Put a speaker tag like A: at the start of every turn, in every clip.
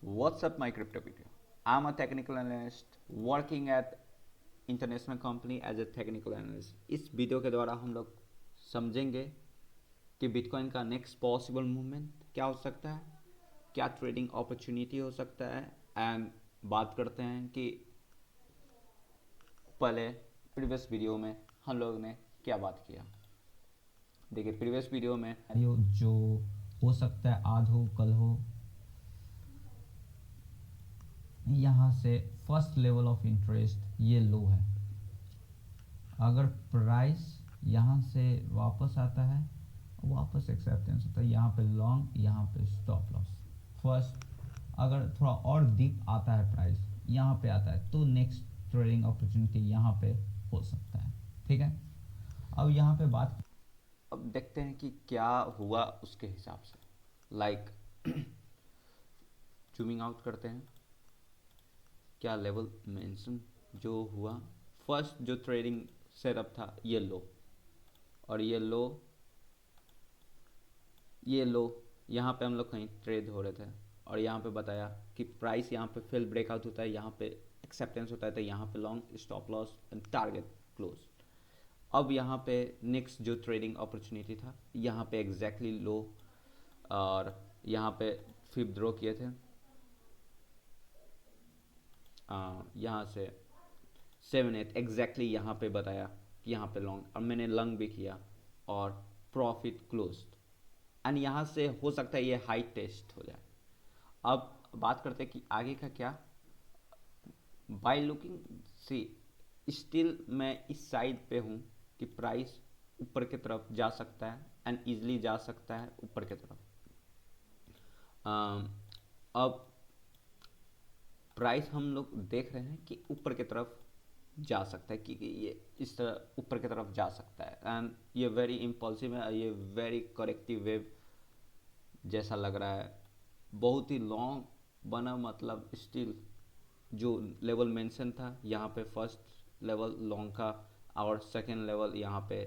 A: What's up, my crypto video? I'm a technical analyst working at international company as a technical analyst. इस video के द्वारा हम लोग समझेंगे कि बिटकॉइन का नेक्स्ट पॉसिबल मूवमेंट क्या हो सकता है, क्या ट्रेडिंग अपॉर्चुनिटी हो सकता है, एंड बात करते हैं कि पहले प्रीवियस वीडियो में हम लोग ने क्या बात किया। देखिए, प्रीवियस वीडियो में
B: जो हो सकता है आज हो कल हो, यहाँ से फर्स्ट लेवल ऑफ इंटरेस्ट ये लो है। अगर प्राइस यहाँ से वापस आता है, वापस एक्सेप्टेंस होता है, यहाँ पे लॉन्ग, यहाँ पे स्टॉप लॉस। फर्स्ट अगर थोड़ा और डीप आता है प्राइस, यहाँ पे आता है, तो नेक्स्ट ट्रेडिंग अपॉर्चुनिटी यहाँ पे हो सकता है। ठीक है, अब यहाँ पे बात
A: अब देखते हैं कि क्या हुआ उसके हिसाब से। लाइक जूमिंग आउट करते हैं, क्या लेवल मेंशन जो हुआ। फर्स्ट जो ट्रेडिंग सेटअप था ये लो, और ये लो, ये लो, यहाँ पे हम लोग कहीं ट्रेड हो रहे थे और यहाँ पे बताया कि प्राइस यहाँ पे फिल ब्रेकआउट होता है, यहाँ पे एक्सेप्टेंस होता है, तो यहाँ पे long, stop loss and target close. अब यहाँ पे नेक्स्ट जो ट्रेडिंग अपॉर्चुनिटी था, यहाँ पे एग्जैक्टली लो, और यहाँ पे फिर ड्रॉ किए थे, यहाँ से 7-8 एग्जैक्टली यहाँ पे बताया कि यहाँ पे लॉन्ग, और मैंने लॉन्ग भी किया और प्रॉफिट क्लोज। एंड यहाँ से हो सकता है ये हाई टेस्ट हो जाए। अब बात करते हैं कि आगे का क्या। बाय लुकिंग सी, स्टिल मैं इस साइड पे हूँ कि प्राइस ऊपर की तरफ जा सकता है एंड इजीली जा सकता है ऊपर की तरफ। अब प्राइस हम लोग देख रहे हैं कि ऊपर की तरफ जा सकता है, कि ये इस तरह ऊपर की तरफ जा सकता है, एंड ये वेरी इम्पल्सिव है, ये वेरी करेक्टिव वेव जैसा लग रहा है। बहुत ही लॉन्ग बना, मतलब स्टिल जो लेवल मेंशन था यहाँ पे फर्स्ट लेवल लॉन्ग का और सेकेंड लेवल यहाँ पे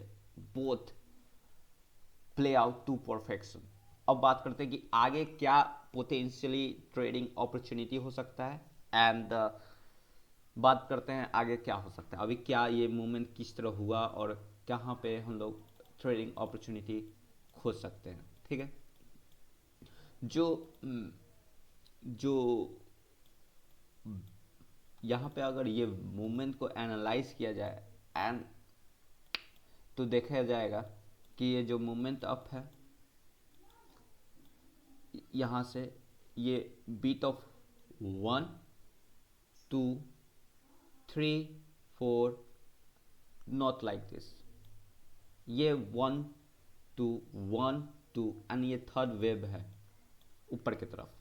A: both play out to perfection. अब बात करते हैं कि आगे क्या पोटेंशियली ट्रेडिंग अपॉर्चुनिटी हो सकता है, एंड बात करते हैं आगे क्या हो सकता है, अभी क्या ये मूवमेंट किस तरह हुआ और कहाँ पे हम लोग ट्रेडिंग अपॉर्चुनिटी खोज सकते हैं। ठीक है, जो जो यहाँ पे अगर ये मूवमेंट को एनालाइज किया जाए एंड तो देखा जाएगा कि ये जो मूवमेंट अप है, यहाँ से ये beat of 1 2 3 4, not like this, ये 1 2 1 2 एंड ये थर्ड वेव है ऊपर की तरफ।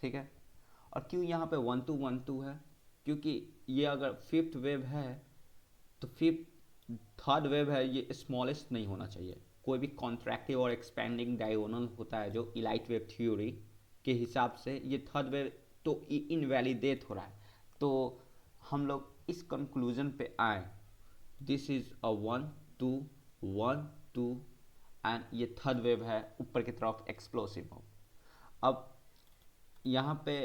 A: ठीक है, और क्यों यहाँ पे 1 2 1 2 है, क्योंकि ये अगर फिफ्थ वेव है तो फिफ्थ थर्ड वेव है, ये स्मॉलेस्ट नहीं होना चाहिए। कोई भी कॉन्ट्रैक्टिव और एक्सपैंडिंग डायगोनल होता है जो इलाइट वेव थ्योरी के हिसाब से, ये थर्ड वेव तो इनवैलिडेट हो रहा है। तो हम लोग इस कंक्लूजन पे आए, दिस इज अ 1 2 1 2 एंड ये थर्ड वेव है ऊपर की तरफ एक्सप्लोसिव हो। अब यहाँ पे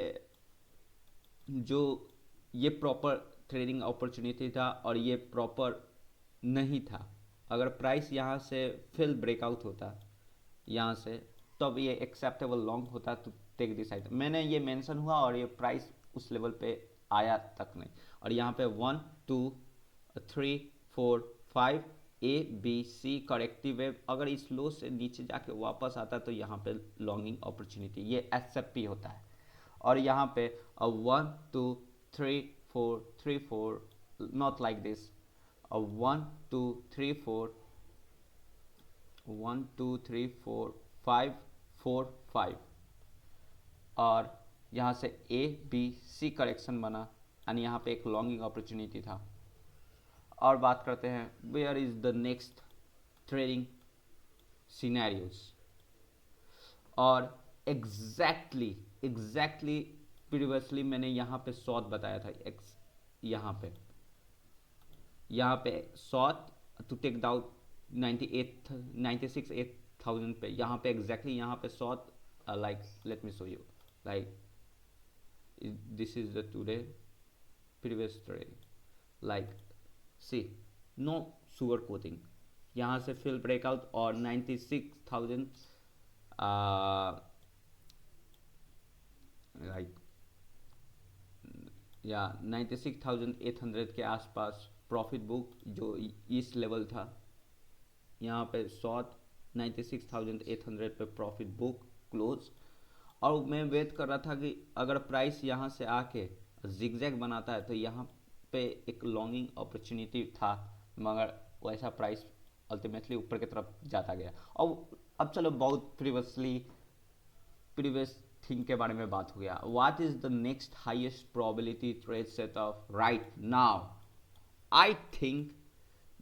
A: जो ये प्रॉपर ट्रेडिंग अपॉर्चुनिटी था और ये प्रॉपर नहीं था। अगर प्राइस यहाँ से फिल ब्रेकआउट होता यहाँ से, तब ये एक्सेप्टेबल लॉन्ग होता तो टेक दिस साइड। मैंने ये मेंशन हुआ और ये प्राइस उस लेवल पे आया तक नहीं, और यहाँ पे 1 2 3 4 5 ABC करेक्टिव वेव, अगर इस लो से नीचे जाके वापस आता तो यहाँ पे लॉन्गिंग अपॉर्चुनिटी, ये SFP होता है। और यहाँ पे 1 2 3 4 3 4, नॉट लाइक दिस, 1 2 3 4 1 2 3 4 5 4 5, और यहाँ से ABC करेक्शन बना एंड यहाँ पे एक लॉन्गिंग अपॉर्चुनिटी था। और बात करते हैं where is the next trading scenarios, और एग्जैक्टली प्रीवियसली मैंने यहाँ पे शॉर्ट बताया था। यहाँ पे शॉर्ट टू टेक डाउन 98 96 8000 पे, यहाँ पे एग्जैक्टली यहाँ पे short, like let me show you, like this is the today previous trade, like see, no sugar coating, यहाँ से fill breakout और 96,000 लाइक या 96,800 के आसपास प्रॉफिट बुक जो इस लेवल था, यहाँ पे शॉर्ट 96,800 पे प्रॉफिट बुक क्लोज। और मैं वेट कर रहा था कि अगर प्राइस यहाँ से आके जिगजैग बनाता है तो यहाँ पे एक लॉन्गिंग अपॉर्चुनिटी था, मगर वैसा प्राइस अल्टीमेटली ऊपर की तरफ जाता गया। और अब चलो बहुत प्रीवियस थिंग के बारे में बात हो गया। What is the next highest probability trade setup right now? I think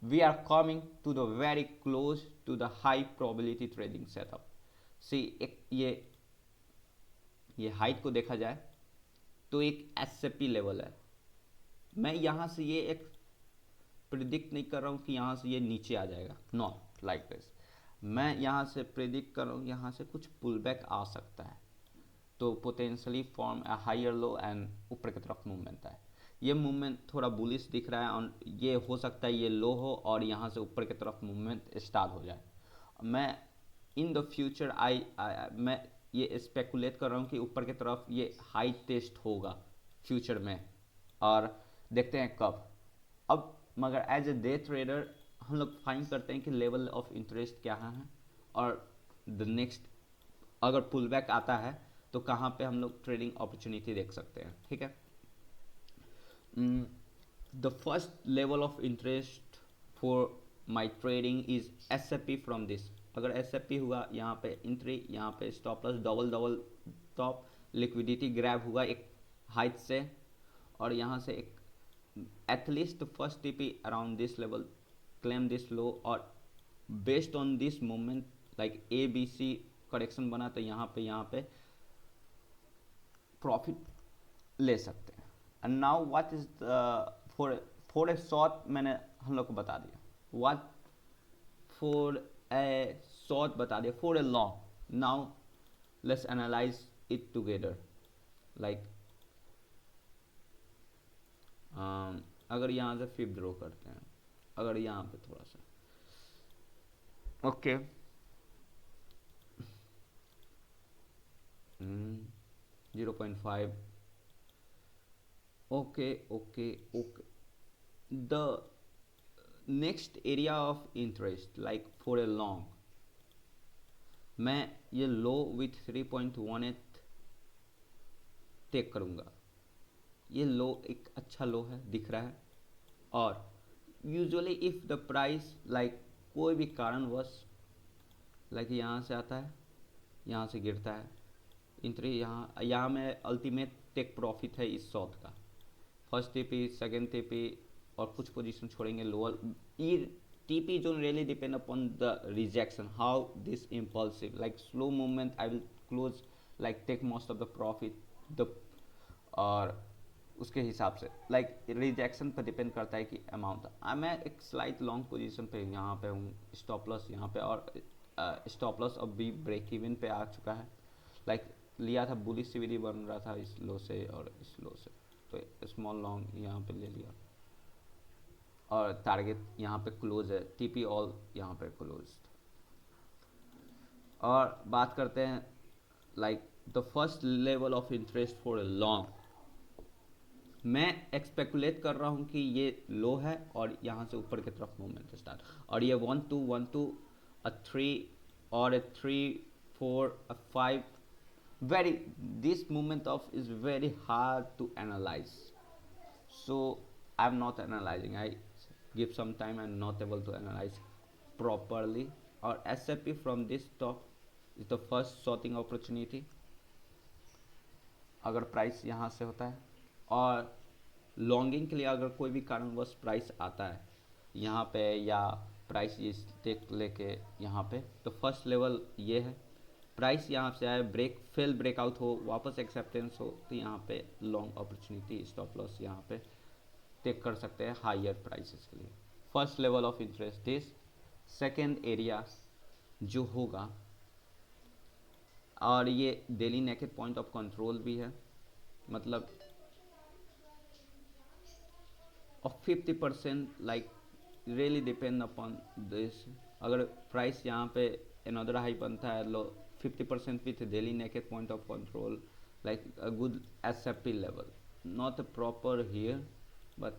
A: we are coming to the very close to the high probability trading setup. See, एक ये हाइट को देखा जाए तो एक एसएपी लेवल है। मैं यहाँ से ये एक प्रिडिक्ट नहीं कर रहा हूँ कि यहाँ से ये नीचे आ जाएगा, नॉट लाइक दिस। मैं यहाँ से प्रिडिक्ट कर रहा हूँ यहाँ से कुछ पुल बैक आ सकता है, तो potentially form a higher low and ऊपर की तरफ मूवमेंट है। ये मूवमेंट थोड़ा बुलिश दिख रहा है और ये हो सकता है ये लो हो और यहाँ से ऊपर की तरफ मूवमेंट स्टार्ट हो जाए। मैं इन द फ्यूचर मैं ये स्पेकुलेट कर रहा हूँ कि ऊपर की तरफ ये हाई टेस्ट होगा फ्यूचर में, और देखते हैं कब। अब मगर एज ए डे ट्रेडर हम लोग फाइंड करते हैं कि लेवल ऑफ इंटरेस्ट क्या है और द नेक्स्ट अगर पुल बैक आता है तो कहाँ पे हम लोग ट्रेडिंग अपॉर्चुनिटी देख सकते हैं, ठीक है। The first level of interest for my trading is SFP from this। अगर SFP हुआ यहाँ पे एंट्री, यहाँ पे stop loss, double top, liquidity grab हुआ एक हाइट से, और यहाँ से एक at least first TP around this level, claim this low, और based on this moment like ABC correction बना तो यहाँ पे प्रॉफिट ले सकते हैं। And now what is for a short मैंने हम लोग को बता दिया, व्हाट फॉर ए शॉर्ट बता दिया, for a long now let's analyse it together. Like अगर यहाँ से फिफ्थ ड्रॉ करते हैं, अगर यहाँ पे थोड़ा सा okay 0.5 okay. The next area of interest like for a long, मैं ये लो विथ 3.18 टेक करूँगा। ये लो एक अच्छा लो है, दिख रहा है। और usually if the price like कोई भी कारणवश लाइक यहाँ से आता है, यहाँ से गिरता है, इंट्री यहाँ में अल्टीमेट टेक प्रॉफिट है इस शॉर्ट का। फर्स्ट टीपी, सेकेंड टीपी और कुछ पोजीशन छोड़ेंगे लोअर। ये टीपी जो really depend upon the rejection, how this impulsive like slow movement I will close like take most of the profit the, और उसके हिसाब से लाइक रिजेक्शन पर डिपेंड करता है कि अमाउंट। मैं एक स्लाइट लॉन्ग पोजीशन पे यहाँ पे हूँ, स्टॉप लॉस यहाँ पे, और स्टॉप लॉस अब भी ब्रेक इवन पे आ चुका है। लाइक लिया था, बुलिश सीवीडी बन रहा था इस लो से और इस लो से, तो स्मॉल लॉन्ग यहाँ पे ले लिया और टारगेट यहाँ पे क्लोज है, टीपी ऑल यहाँ पे क्लोज। और बात करते हैं like the first level of interest for a long. मैं एक्सपेकुलेट कर रहा हूँ कि ये लो है और यहाँ से ऊपर की तरफ मूवमेंट स्टार्ट, और ये 1 2 1 2 a 3 और a 3 4 a 5 very this movement of is very hard to analyze, so I'm not analyzing, I give some time, I'm not able to analyze properly। और SFP from this top is the first shorting opportunity अगर price यहाँ से होता है। और longing के लिए अगर कोई भी कारणवश प्राइस आता है यहाँ पे या प्राइस ये टेक लेके यहाँ पे, तो फर्स्ट लेवल ये है। प्राइस यहाँ से आए, ब्रेक फेल ब्रेकआउट हो, वापस एक्सेप्टेंस हो, तो यहाँ पे लॉन्ग अपॉर्चुनिटी स्टॉप लॉस यहाँ पे टेक कर सकते हैं हायर प्राइसेस के लिए। First level of interest this. Second area जो होगा, और ये daily naked point of control भी है, मतलब और 50% like really depend upon this. अगर प्राइस यहाँ पे अनदर हाई बनता है low 50% with daily naked point of control like a good SFP level, not proper here but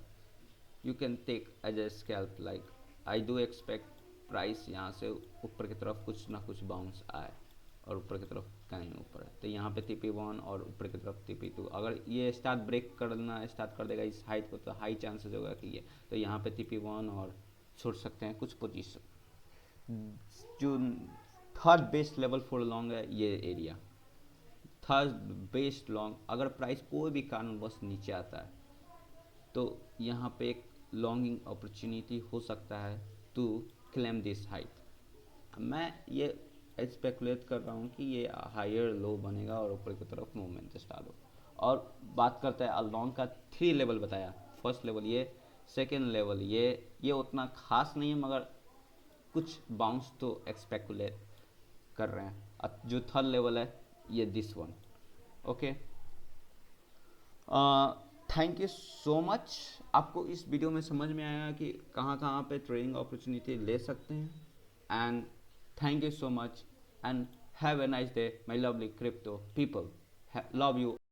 A: you can take as a scalp. Like I do expect price यहाँ से ऊपर की तरफ कुछ ना कुछ बाउंस आए और ऊपर की तरफ कहीं ऊपर है, तो यहाँ पे TP1 और ऊपर की तरफ TP2 अगर ये स्टार्ट ब्रेक करना स्टार्ट कर देगा इस हाइट को तो हाई चांसेस होगा कि ये, तो यहाँ पे TP1 और छोड़ सकते हैं कुछ पोजीशन। जो third best level for long है ये एरिया, थर्ड बेस्ट लॉन्ग। अगर प्राइस कोई भी कारणवश नीचे आता है तो यहाँ पे एक लॉन्गिंग अपॉर्चुनिटी हो सकता है टू क्लेम दिस हाइट। मैं ये स्पेकुलेट कर रहा हूँ कि ये हायर लो बनेगा और ऊपर की तरफ मूवमेंट स्टार्ट हो। और बात करते हैं लॉन्ग का 3 लेवल बताया, फर्स्ट लेवल ये, सेकेंड लेवल ये उतना खास नहीं है मगर कुछ बाउंस तो एक्सपेकुलेट कर रहे हैं। जो थर्ड लेवल है ये this one. Okay, thank you so much. आपको इस वीडियो में समझ में आया कि कहाँ कहाँ पे ट्रेडिंग अपॉर्चुनिटी ले सकते हैं। And thank you so much and have a nice day my lovely crypto people. Love you.